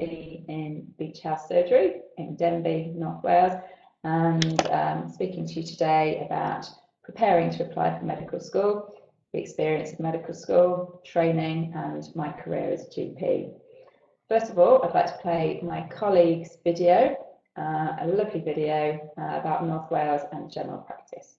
GP in Beach House Surgery in Denbigh, North Wales, and speaking to you today about preparing to apply for medical school, the experience of medical school, training, and my career as a GP. First of all, I'd like to play my colleague's video, a lovely video about North Wales and general practice.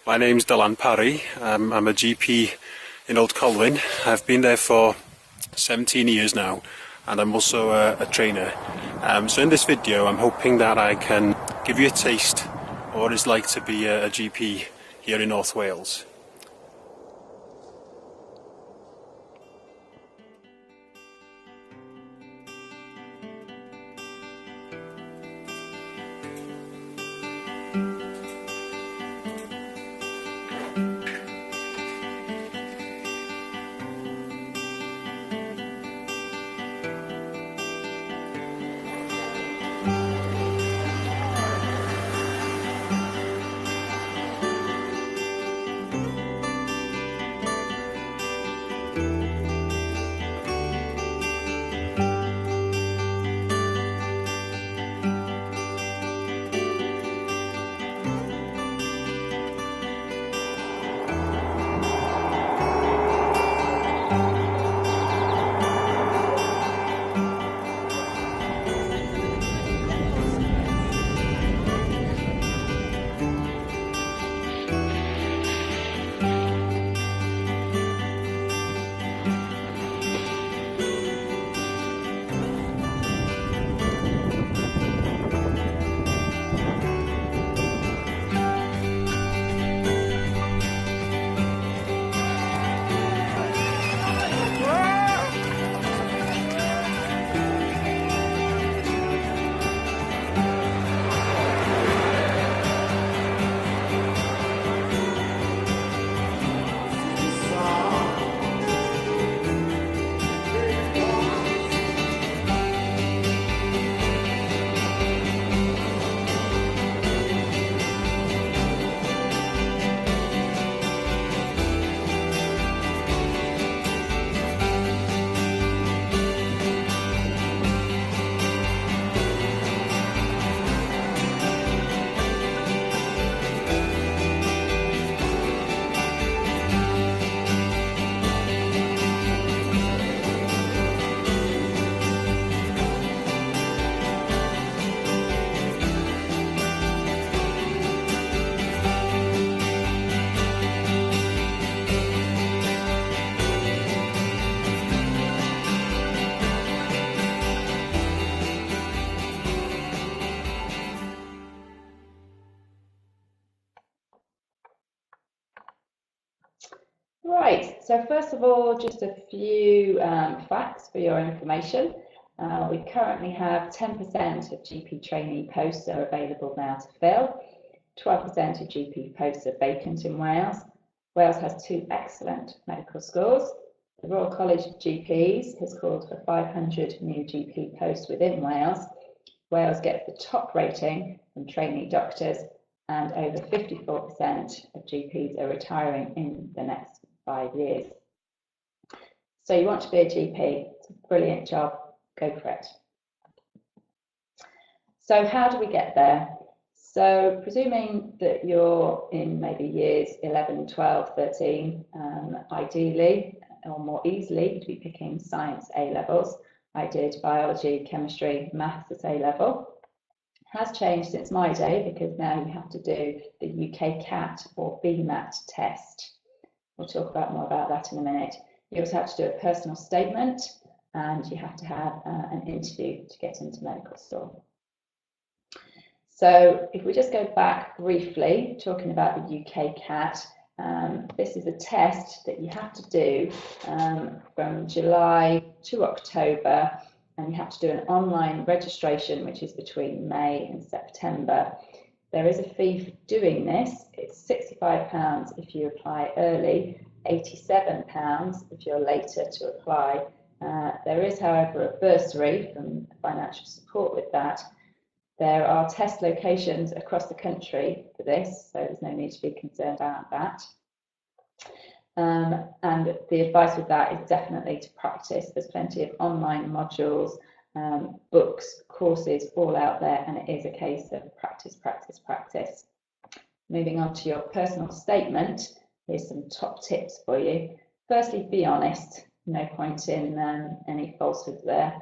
My name's Dylan Parry. I'm a GP in Old Colwyn. I've been there for 17 years now, and I'm also a trainer. So in this video I'm hoping that I can give you a taste of what it's like to be a GP here in North Wales. Right, so first of all, just a few facts for your information. We currently have 10% of GP trainee posts are available now to fill. 12% of GP posts are vacant in Wales. Wales has 2 excellent medical schools. The Royal College of GPs has called for 500 new GP posts within Wales. Wales gets the top rating from trainee doctors, and over 54% of GPs are retiring in the next 5 years. So you want to be a GP, it's a brilliant job, go for it. So how do we get there? So presuming that you're in maybe years 11, 12, 13, ideally, or more easily, you'd be picking science A levels. I did biology, chemistry, maths at A level. It has changed since my day because now you have to do the UCAS or BMAT test. We'll talk more about that in a minute. You also have to do a personal statement, and you have to have an interview to get into medical school. So if we just go back briefly, talking about the UCAS, this is a test that you have to do from July to October, and you have to do an online registration, which is between May and September. There is a fee for doing this. It's £65 if you apply early, £87 if you're later to apply. There is, however, a bursary from financial support with that. There are test locations across the country for this, so there's no need to be concerned about that. And the advice with that is definitely to practice. There's plenty of online modules, books, courses all out there, and it is a case of practice, practice, practice. Moving on to your personal statement, here's some top tips for you. Firstly, be honest. No point in any falsehoods there.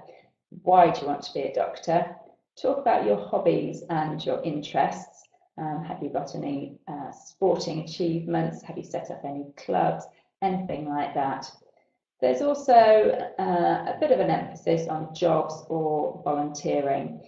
Why do you want to be a doctor? Talk about your hobbies and your interests. Have you got any sporting achievements? Have you set up any clubs? Anything like that. There's also a bit of an emphasis on jobs or volunteering.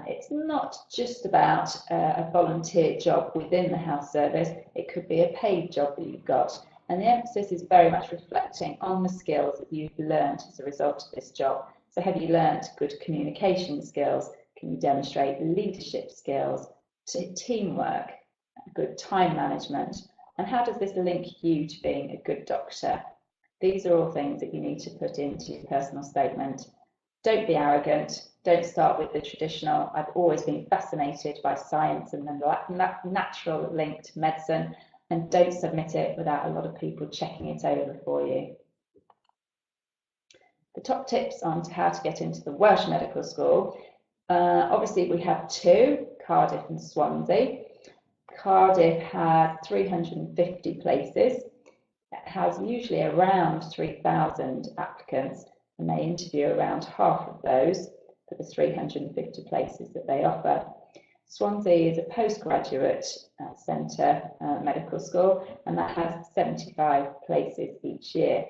It's not just about a volunteer job within the health service. It could be a paid job that you've got. And the emphasis is very much reflecting on the skills that you've learned as a result of this job. So have you learned good communication skills? Can you demonstrate leadership skills, teamwork, good time management? And how does this link you to being a good doctor? These are all things that you need to put into your personal statement. Don't be arrogant. Don't start with the traditional, I've always been fascinated by science and the natural link to medicine, and don't submit it without a lot of people checking it over for you. The top tips on how to get into the Welsh Medical School. Obviously we have two, Cardiff and Swansea. Cardiff has 350 places. It has usually around 3,000 applicants, and they interview around half of those for the 350 places that they offer. Swansea is a postgraduate centre medical school, and that has 75 places each year.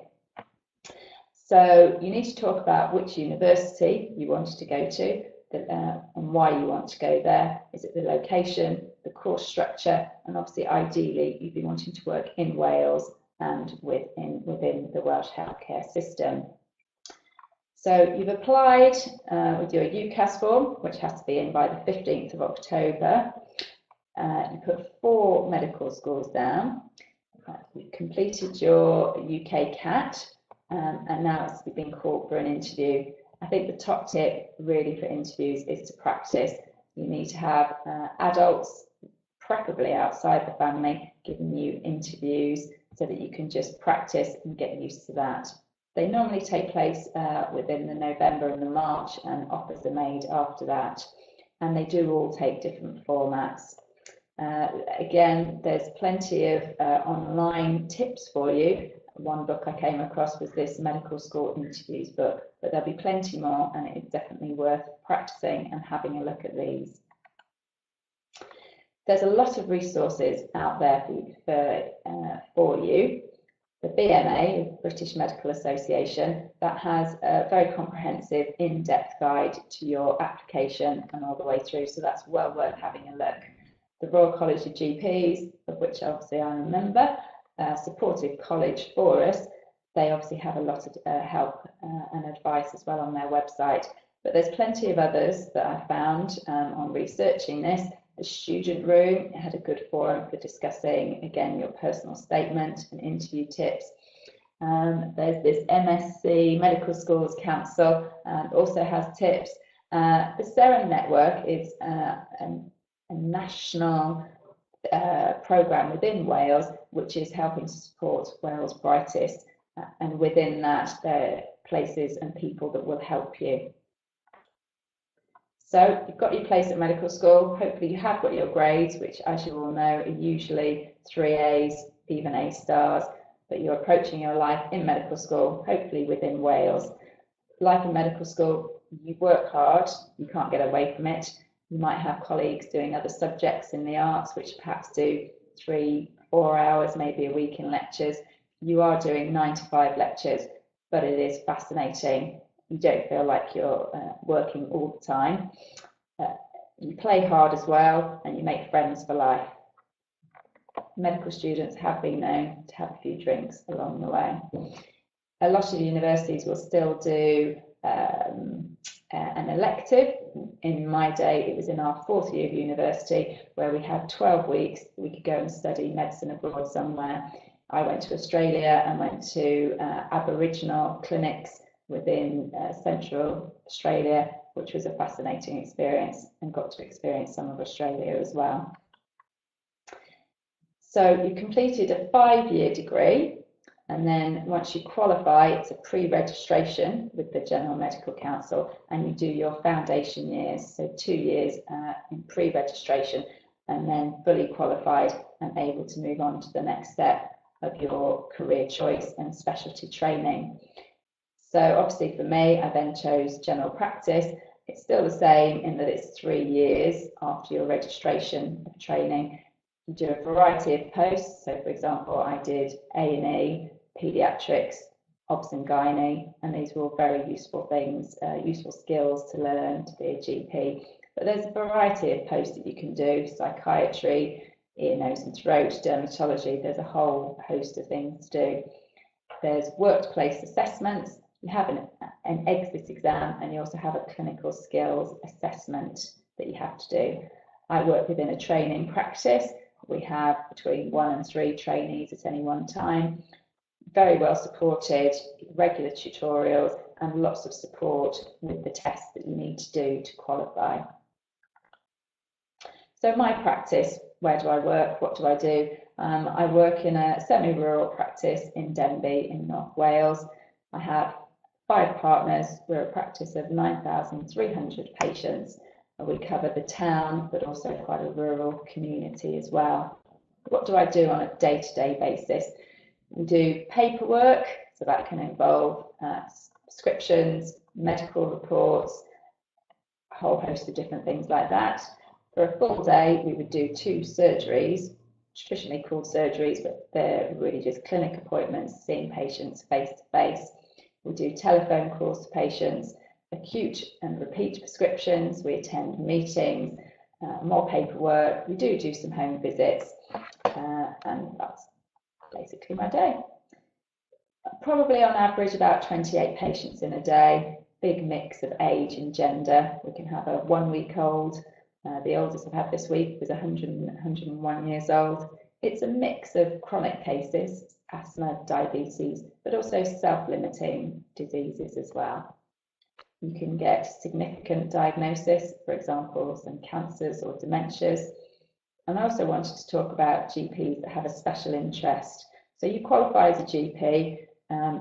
So you need to talk about which university you wanted to go to and why you want to go there. Is it the location, the course structure, and obviously ideally you'd be wanting to work in Wales and within the Welsh healthcare system. So you've applied with your UCAS form, which has to be in by the 15th of October. You put 4 medical schools down. You've completed your UKCAT, and now it's been called for an interview. I think the top tip really for interviews is to practice. You need to have adults, preferably outside the family, giving you interviews so that you can just practice and get used to that. They normally take place within the November and the March, and offers are made after that. And they do all take different formats. Again, there's plenty of online tips for you. One book I came across was this medical school interviews book, but there'll be plenty more, and it's definitely worth practicing and having a look at these. There's a lot of resources out there for you. The BMA, British Medical Association, that has a very comprehensive in-depth guide to your application and all the way through, so that's well worth having a look. The Royal College of GPs, of which obviously I'm a member, supportive college for us, they obviously have a lot of help and advice as well on their website, but there's plenty of others that I found on researching this. The Student Room had a good forum for discussing, again, your personal statement and interview tips. There's this MSc Medical Schools Council, also has tips. The SEREN network is a national programme within Wales, which is helping to support Wales' brightest, and within that there are places and people that will help you. So you've got your place at medical school. Hopefully you have got your grades, which, as you all know, are usually 3 A's, even A stars, but you're approaching your life in medical school, hopefully within Wales. Life in medical school, you work hard, you can't get away from it. You might have colleagues doing other subjects in the arts, which perhaps do 3-4 hours, maybe a week in lectures. You are doing 9 to 5 lectures, but it is fascinating. You don't feel like you're working all the time. You play hard as well, and you make friends for life. Medical students have been known to have a few drinks along the way. A lot of universities will still do an elective. In my day, it was in our 4th year of university, where we had 12 weeks. We could go and study medicine abroad somewhere. I went to Australia and went to Aboriginal clinics within Central Australia, which was a fascinating experience, and got to experience some of Australia as well. So you completed a 5-year degree, and then once you qualify, it's a pre-registration with the General Medical Council, and you do your foundation years, so 2 years in pre-registration, and then fully qualified and able to move on to the next step of your career choice and specialty training. So obviously for me, I then chose general practice. It's still the same in that it's 3 years after your registration of training. You do a variety of posts. So for example, I did A&E, paediatrics, obs and gynae, and these were all very useful things, useful skills to learn to be a GP. But there's a variety of posts that you can do: psychiatry, ear, nose and throat, dermatology. There's a whole host of things to do. There's workplace assessments. You have an exit exam, and you also have a clinical skills assessment that you have to do. I work within a training practice. We have between 1 and 3 trainees at any one time. Very well supported, regular tutorials, and lots of support with the tests that you need to do to qualify. So my practice, where do I work? What do I do? I work in a semi-rural practice in Denbigh in North Wales. I have 5 partners. We're a practice of 9,300 patients. We cover the town, but also quite a rural community as well. What do I do on a day-to-day basis? We do paperwork, so that can involve prescriptions, medical reports, a whole host of different things like that. For a full day, we would do 2 surgeries, traditionally called surgeries, but they're really just clinic appointments, seeing patients face to face. We do telephone calls to patients, acute and repeat prescriptions, we attend meetings, more paperwork, we do some home visits, and that's basically my day. Probably on average about 28 patients in a day, big mix of age and gender. We can have a 1-week-old, the oldest I've had this week was 101 years old. It's a mix of chronic cases, asthma, diabetes, but also self-limiting diseases as well. You can get significant diagnosis, for example, some cancers or dementias. And I also wanted to talk about GPs that have a special interest. So you qualify as a GP,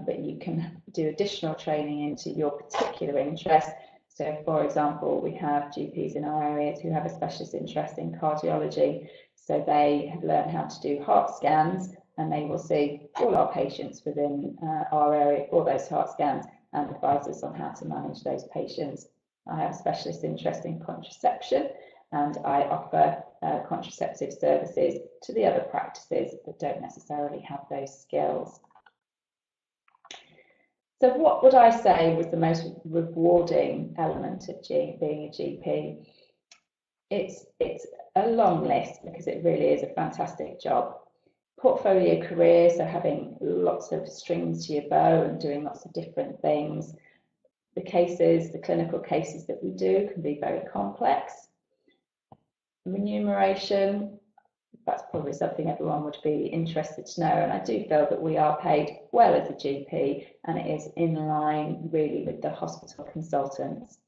but you can do additional training into your particular interest. So for example, we have GPs in our areas who have a specialist interest in cardiology. So they have learned how to do heart scans, and they will see all our patients within our area for those heart scans and advise us on how to manage those patients. I have a specialist interest in contraception, and I offer contraceptive services to the other practices that don't necessarily have those skills. So what would I say was the most rewarding element of being a GP? It's a long list, because it really is a fantastic job. Portfolio career, so having lots of strings to your bow and doing lots of different things. The cases, the clinical cases that we do can be very complex. Remuneration, that's probably something everyone would be interested to know, and I do feel that we are paid well as a GP, and it is in line really with the hospital consultants.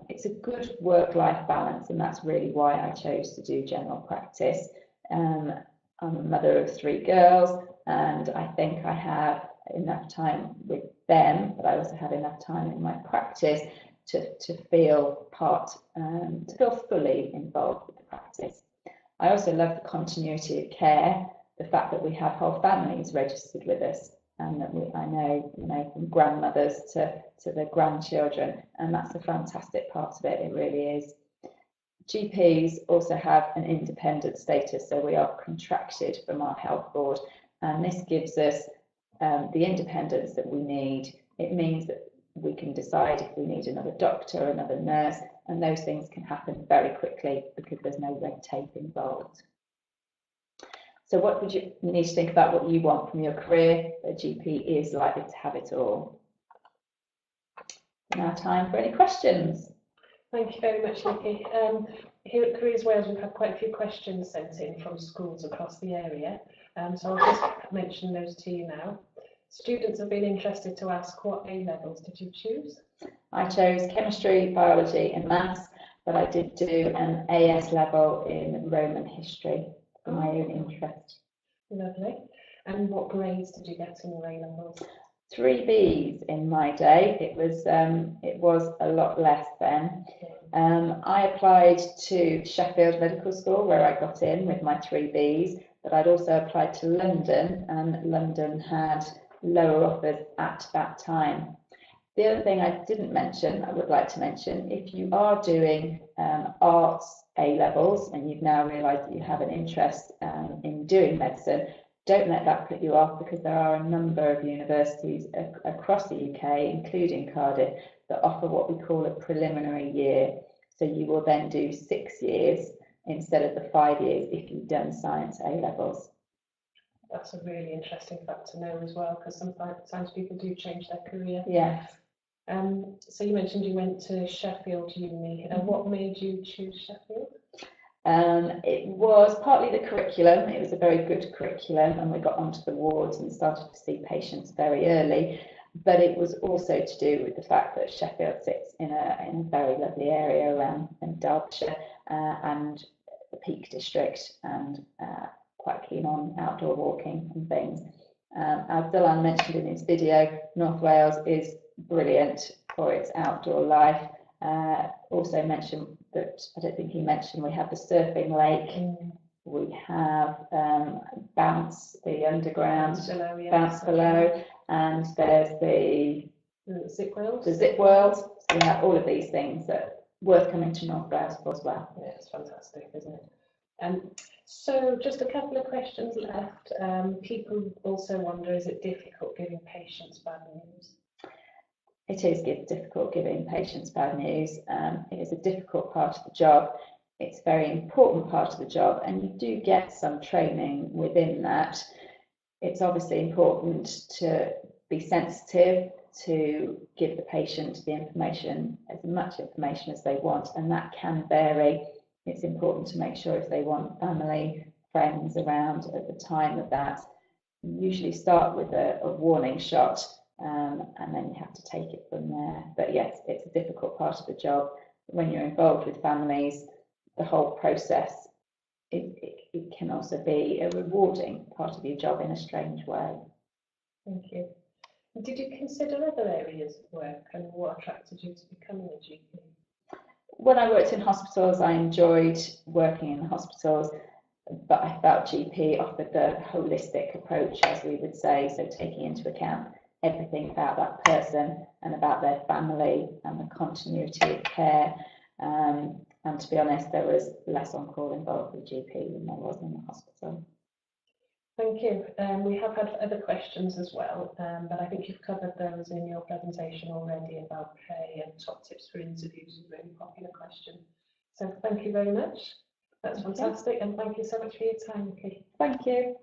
It's a good work-life balance, and that's really why I chose to do general practice. I'm a mother of 3 girls, and I think I have enough time with them, but I also have enough time in my practice to feel to feel fully involved with the practice. I also love the continuity of care, the fact that we have whole families registered with us, and that I know, from grandmothers to the grandchildren, and that's a fantastic part of it. It really is. GPs also have an independent status, so we are contracted from our health board, and this gives us the independence that we need. It means that we can decide if we need another doctor, another nurse, and those things can happen very quickly because there's no red tape involved. So what would you need to think about what you want from your career? A GP is likely to have it all. Now time for any questions. Thank you very much, Nikki. Here at Careers Wales, we've had quite a few questions sent in from schools across the area, so I'll just mention those to you now. Students have been interested to ask, what A levels did you choose? I chose chemistry, biology and maths, but I did do an AS level in Roman history for my own interest. Lovely. And what grades did you get in your A levels? 3 Bs in my day. It was a lot less then. I applied to Sheffield Medical School where I got in with my 3 Bs, but I'd also applied to London, and London had lower offers at that time. The other thing I didn't mention, I would like to mention, if you are doing arts A levels and you've now realised that you have an interest in doing medicine, don't let that put you off, because there are a number of universities across the UK, including Cardiff, that offer what we call a preliminary year. So you will then do 6 years instead of the 5 years if you've done science A levels. That's a really interesting fact to know as well, because sometimes people do change their career. Yes. So you mentioned you went to Sheffield Uni. What made you choose Sheffield? It was partly the curriculum. It was a very good curriculum, and we got onto the wards and started to see patients very early. But it was also to do with the fact that Sheffield sits in a very lovely area around Derbyshire and the Peak District, and quite keen on outdoor walking and things. As Dylan mentioned in his video, North Wales is brilliant for its outdoor life. Also mentioned that, I don't think he mentioned, we have the surfing lake, we have Bounce, the underground, Bounce below, and there's the Zip World. The Zip World. So we have all of these things that are worth coming to North Wales for as well. Yeah, it's fantastic, isn't it? So just a couple of questions left. People also wonder, is it difficult giving patients bad news? It is difficult giving patients bad news. It is a difficult part of the job. It's a very important part of the job, and you do get some training within that. It's obviously important to be sensitive, to give the patient the information, as much information as they want, and that can vary. It's important to make sure if they want family, friends around at the time of that, you usually start with a warning shot, and then you have to take it from there. But yes, it's a difficult part of the job. When you're involved with families, the whole process, it can also be a rewarding part of your job in a strange way. Thank you. Did you consider other areas of work, and what attracted you to becoming a GP? When I worked in hospitals, I enjoyed working in the hospitals, but I felt GP offered the holistic approach, as we would say, so taking into account everything about that person and about their family and the continuity of care. And to be honest, there was less on-call involved with GP than there was in the hospital. Thank you. We have had other questions as well, but I think you've covered those in your presentation already about pay and top tips for interviews, a really popular question. So thank you very much. That's fantastic, and thank you so much for your time, Nikki. Thank you.